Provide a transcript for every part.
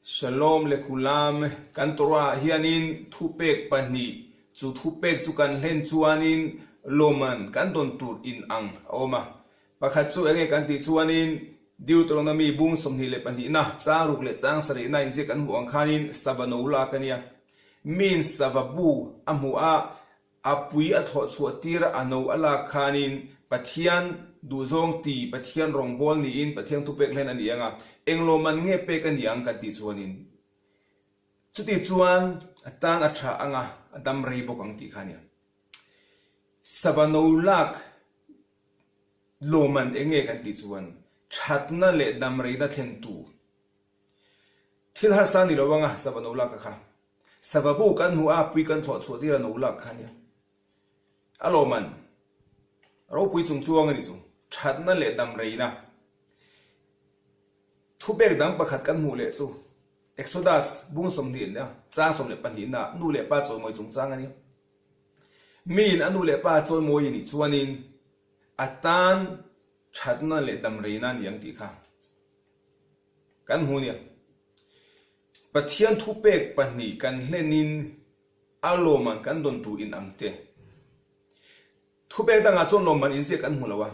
Shalom lekulam kantora hianin thupek pani chu thupek chu kan hlen chuanin loman kan don tur in ang oma pakhat chu enge kan ti chuanin Deuteronomy bung somni le pani na charuk le chang sari na inje kan muang khanin sabanoula kania min savabu amua apui atho chuatira ano ala khanin pathian du zong ti pathian rongbol ni in pathian thupek hlen ani anga englo man nge pe kan yang ka ti chuanin chuti chuan atan atha anga adam rei bok ang ti khania sabanolak loman enge kan ti chuan thatna le dam rei da thlen tu thil har sa ni lowanga sabanolak kha sababu kan hu a pui kan tho chu ti no lak khania aloman ro pui chung chuang ani chu thatna le dam rei na thupek dam pakhat kan mu le chu Exodus bung som ni na cha som le pani na nu le pa choi moi chung chang ani min anu le pa choi moi ni chuanin atan thatna le dam rei na ni ang ti kha kan hu ni pathian thupek pani kan hlenin aloman kan don tu in angte thupek danga chon loman in se kan hu lawa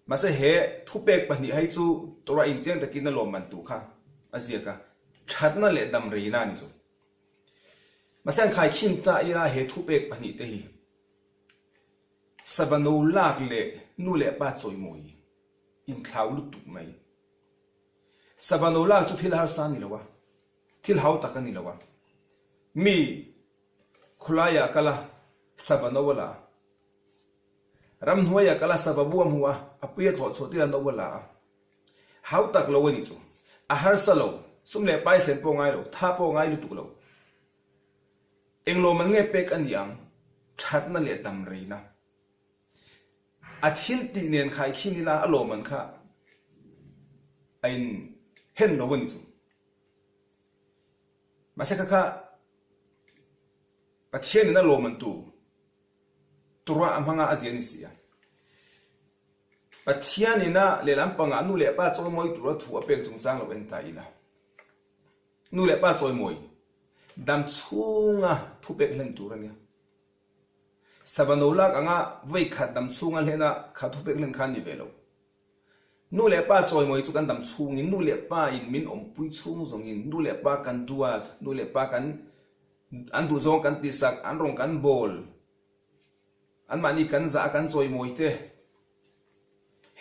mase he thupek pani hai chu tora in chen takin loman tu kha azia ka thatna le dam rei na ni chu masan khai khin ta ira he thupek pani te hi sabano lak le nu le pa choi moi in thlau lu tu mai sabano lak chu thil har san ni lawa thil hau takani lawa mi khulaya kala sabano wala ram hnuaya kala sababu amhuwa apuya tho chotira no wala hau tak lo ni chu a har salo sumle pai sen po ngai lo tha po ngai lu tu lo englo man nge pek an yang thatna le dam reina a thil ti nen khai khinila alo man kha ain hen lo ni chu masaka kha pathian na lo man tu turwa amhanga aziani sia pathian ina le lampanga nu le pa choi moi turwa thu apek chung chang lo en ta ina nu le pa choi moi dam chunga thupek hlen turania sabanolak anga voi khat dam chunga hlena kha thupek hlen khan ni velo nu le pa choi moi chu kan dam chung in nu le pa in min om pui chung zong in nu le pa kan duat nu le pa kan an du zong kan tisak an rong kan bol an mani kan za kan choi moi te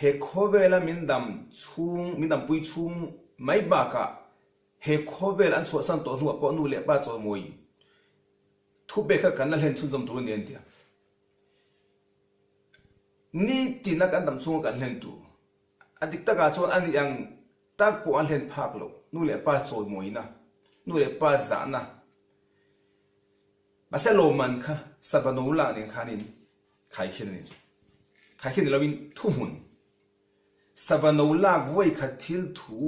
he khovela min dam pui chung mai ba ka he khovel an chho san to nu po nu le pa choi moi thu be kha kan la hlen chu jom tu nen tia ni tina kan dam chung kan hlen tu adik ta ga chon an yang tak po an hlen phak lo nu le pa choi moi na nu le pa za na masalo man kha sabanola ne khanin khai khin ni chu khai khin lawin thu mun savanola voi khat thil thu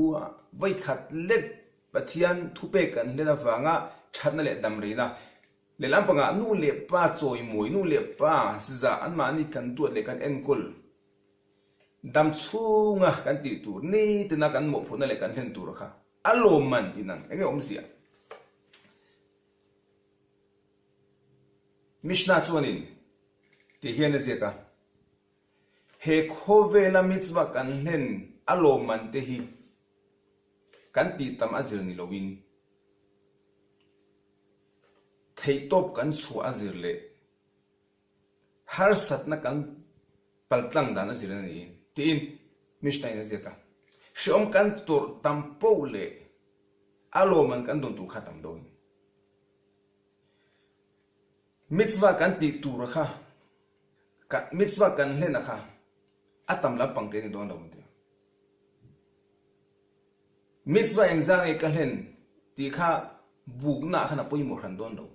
voi khat lek pathian thupe kan lena wanga thatna le dam reina le lampanga nu le pa choi moi nu le pa za an ma ni kan tu le kan enkul dam chunga kan ti tur ni tina kan mo phuna le kan hen tur kha aloman inang enge omsia Mishnah chuanin ti hian zeka he khovela mitzwa kan hlen aloman te hi kan ti tam azir ni lowin thei top kan chu azir le har satna kan paltlang dan azir ni tin Mishnah ina zeka shom kan tur tampo le aloman kan don tu khatam don mitzwa kan ti tur kha ka mitzwa kan hlen kha atam la pangte ni don dom dia mitzwa engzang e ka hlen ti kha bugna khana poi mo khan don do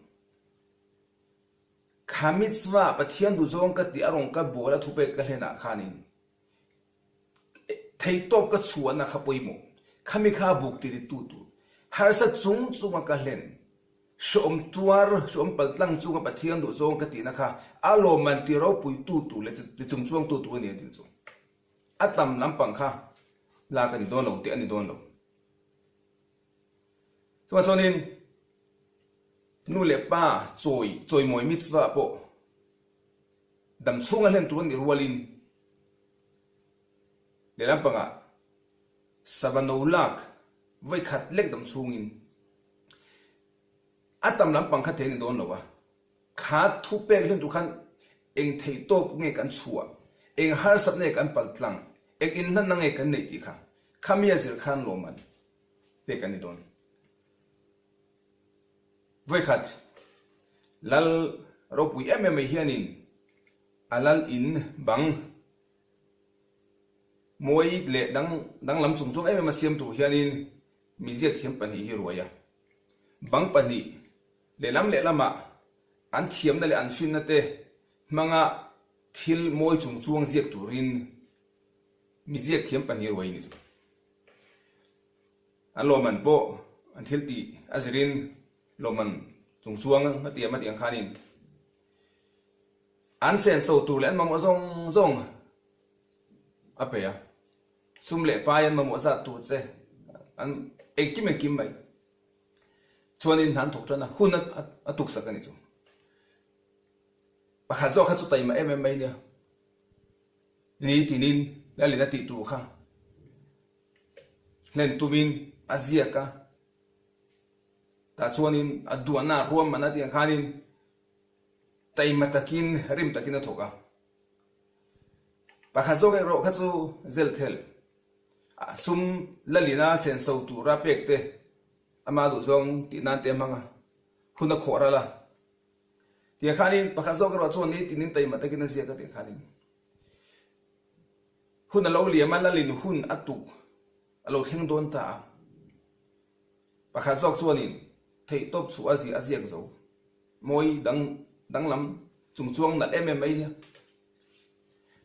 kha mitzwa pathian du zong ka ti arong ka bola thupe ka hlena khanin thei top ka chuana kha poi mo khami kha buk ti tu tu har sa chung chunga ka hlen shom tuar shom paltlang chunga pathian du zong ka ti na kha alo man ti ro pui tu tu le chung chuang tu tu ni tin chu atam lampang kha la ka ni don lo ti ani don lo cho nên nu le pa choi moi mitzvah po dam chunga len tuan irwalin le lampanga sabanolak vai khat lek dam chungin atam lampang kha thein don lowa kha thu pek len tu khan eng thei top nge kan chua eng har sat ne kan paltlang eng in nan nge kan nei ti kha khamia zir khan loman pe kan ni don vai khat lal ropui em hianin alal in bang moi le dang lam chung chung em siam tu hianin mi ziak thiam pani hi ruaya bang pani le lam le lama an thiam na le an fin na te manga thil moi chung chuang ziak turin mi ziak thiam pani ruai ni chu an loman po an thil ti azrin loman chung chuang ma tiang khanin an sen so tu len mamo zong apea sum le payan mamo za tu che an ekim mai chuanin han thok chana hun atuk sakani chu pakha zo kha chu tai ma em mai nia ni tinin la le na ti tu kha len tumin azia ka ta chuanin aduana ruam manati khanin tai matakin rim takin thoka pakha zo ke ro kha chu zel thel sum lalina sen so tu ra pek te ama du zong ti nan te manga huna khora la ti khanin pakha zo ke ro chu ni tinin tai matakin sia ka ti khanin huna lo li ma lalin hun atu alo thing don ta pakha zo chu nin thei top chu aziak zo moi dang lam chung chuang nat em mai nia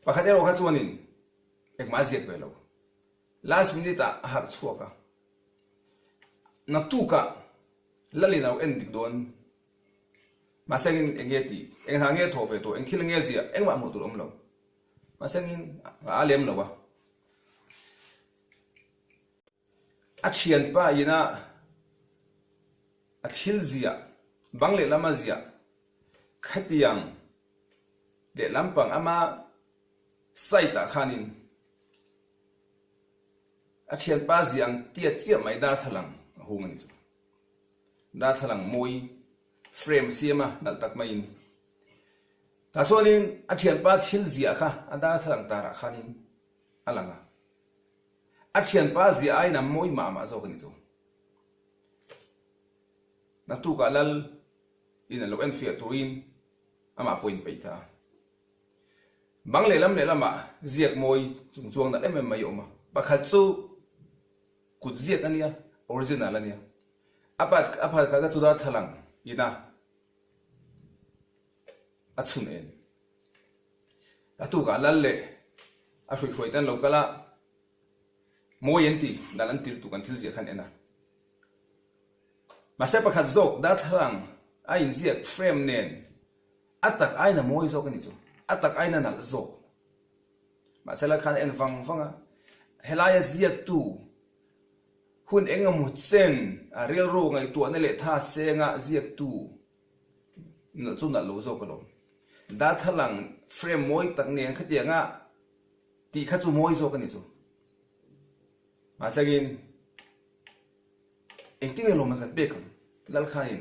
pakhat ero kha chuanin ek ma ziak velo last minute a har chuaka na tuka lalina en dik don masangin engeti eng hange thope to eng thil nge zia eng ma mo tur om lo masangin a lem lo wa a thian pa ina a thil zia bangle lama zia khatiang de lampang ama saita khanin a thian pa ziang tia chia mai da thalang hungani chu da thalang moi frame siama dal tak mai in ta sonin a thian pa thil zia kha ada thalang tara khanin alanga a thian pa zia aina moi ma zo kani chu na tu ka lal in lo en fia tuin ama point peita bang le lama ziak moi chung chuang na em mai oma pakhat chu kut ziak ania original ania apat ka chu da thalang ina achun en atu ka lal le a hroi tan lo kala moi enti dalan tir tu kan thil ziak khan ena mase pakhat zok da thalang ai ziak frame nen atak aina moi zo kani chu atak aina nal zo masala khan en fanga helaya ziak tu hun enga mu chen a real ro ngai tu na le tha senga ziak tu na chu na lo zo ko lo da thalang frame moi tak nen khatianga ti kha chu moi zo kani chu masagin engting lo man kan bekam lal khain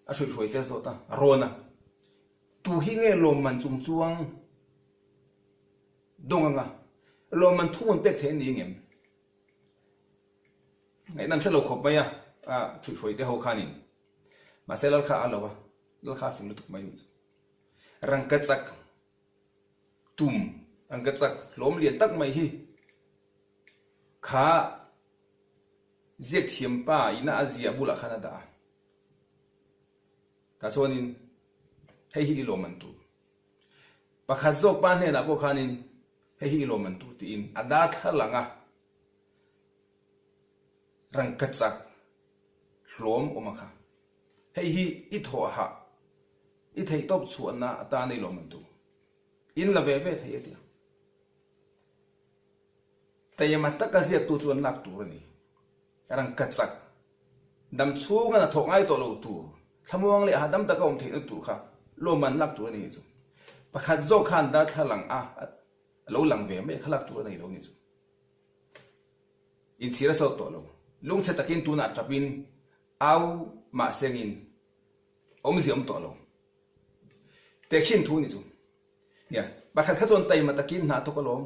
a shui te zo ta rona tu hi nge lo man chung chuang donganga lo man thu man pek the ni ngem ngai nan chalo khop maya a shui te ho khanin maselal kha alowa lal kha fing lutuk mai chu rangkachak tum rangkachak lom lian tak mai hi kha ziak thiam pa ina azia bula khana da ta chonin hei hi lo man tu pakhat zok pa ne na po khanin hei hi lo man tu ti in ada thalanga rangkachak hlom omakha hei hi i tho ha i thei top chuanna ata nei lo man tu in la ve thei atia tayama takazia tu chuan lak tu ni rangkachak ดำชูกันถกง่ายตัวเราตัวทำวังเลยหาดำตะกอมเทนตัวค่ะโลมันลักตัวนี้จุประคัดโจขันดาทลังเราหลังเวไม่ขลักตัวนี้เรานี่จุอินซีระสตัวเราลุงเชตกินตัวนัดจับบินเอามาเซงินอมเสียมตัวเราแต่ขินทูนี่จุเนี่ยประคัดขจรไตมาตะกินหาตัวก็ล้ม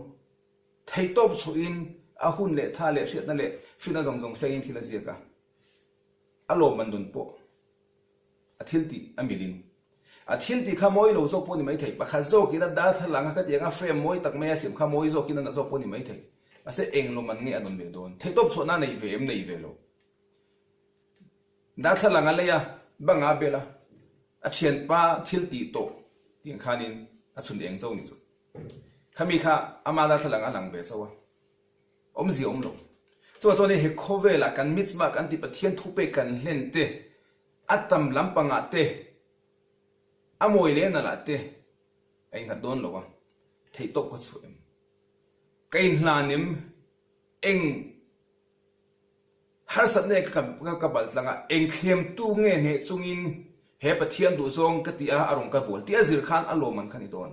ไทยตบสุอินอาหุ่นเละท่าเละเสียนั่นเละฟินจงเซงินทีละเสียกะอารมณ์มันโดนโปอาทิลติอเมรินอาทิลติขโมยโลโซปนี่ไม่ถึงประคัดโซกินดาทลังก็ยังเฟรมมวยตักไม่เสียมขโมยโซกินดาโซปนี่ไม่ถึงอาเสเองโลมันเงี้ยโดนเบโดนไทยตบสุนั่นในเวมในเวโลดาทลังอะไรอะบังอาเบล่าอาเชียนป้าทิลติโตยังขานินอาชุนเองเจ้านี่จุขามีข้าอามาดาทลังอันหลังเบสวะอมสิอมโลตัวนี้เฮโคเวล่ะกันมิตรมากันที่ประเทศทุเปกันเล่นเตะอัตมลำปังอาเตะอโมยเลนละเตะไอ้ขัดโดนหรอวะไทยตบก็ช่วยกินลานิมเองฮาร์สัตเนี่ยกับบัลลังอ่ะเองเข้มตู้เงี้ยเนี่ยซุงินเฮปะเทียนดูซองกติอาอารมณ์กับบัวที่อาศิลขันอารมณ์มันขันอีโดน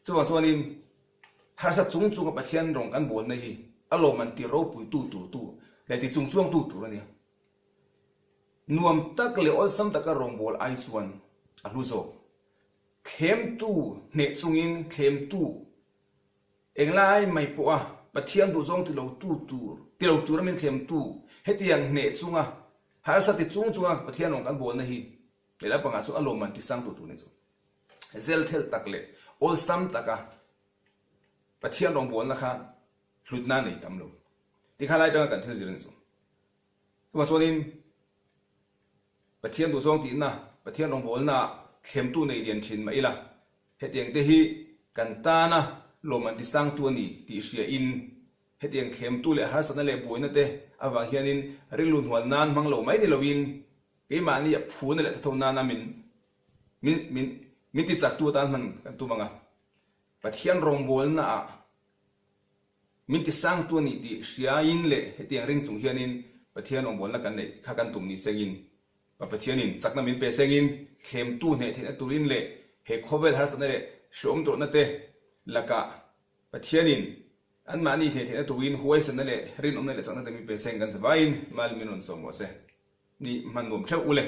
ตัวนี้ฮาร์สัตจุงกับปะเทียนรองกันบัวนี่อารมณ์มันตีเราปุยตู้แต่ที่จุงตู้เนี่ยนวมตักเลอสัมตักรองบอลไอส่วนอลูโซเข้มตู้เนซุงินเข้มตู้เองไล่ไม่ปะปะเทียนดูซองที่เราตู้นั้นมันเข้มตู้เฮตียงเนซุงหาสัตย์จุงปะเทียนรองกันบอลนี่เดี๋ยวปังอาจุอารมณ์มันที่สังตู้นี่จุเซลเทลตักเลอลสัมตักปะเทียนรองบอลนะคะหลุดหน้าในตำรวจที่ข้าไล่จังกันเท่าสิเรื่องส่งตัวส่วนนี้ประเทศดูซองตีนนะประเทศลงบอลนะเข้มตู้ในเรียนชินมาอีละเหตุอย่างเดียกันตานะลมมันที่สร้างตัวนี้ที่เสียอินเหตุอย่างเข้มตู้เลยหาสันนั่นเลยบวยนั่นเตะอาวาเฮียนินริลุนหัวนานมังโลไม่ได้ลวินกี่มานี่พูนั่นแหละที่ทำนานมิติจักตัวตานมันกันตัวมังอ่ะประเทศลงบอลนะมิติสร้างตัวนี้ที่เสียอินเลยเหตุอย่างเรื่องจงเฮียนินประเทศลงบอลละกันเลยข้ากันตุ่มนี้เซกินประเทศนินจากนั้นมินเปเซกินเข้มตู้เนี่ยที่นั่นตุรินเลยเฮโคเวลฮาร์สันเลยชมตัวนั่นเตะละกะประเทศนินอันมานี่ที่นั่นตุรินหัวสันนั่นเลยรินนั่นเลยจากนั้นมินเปเซกันสบายมาลมินนสมวาเซนี่มันรวมเช่าอุเลย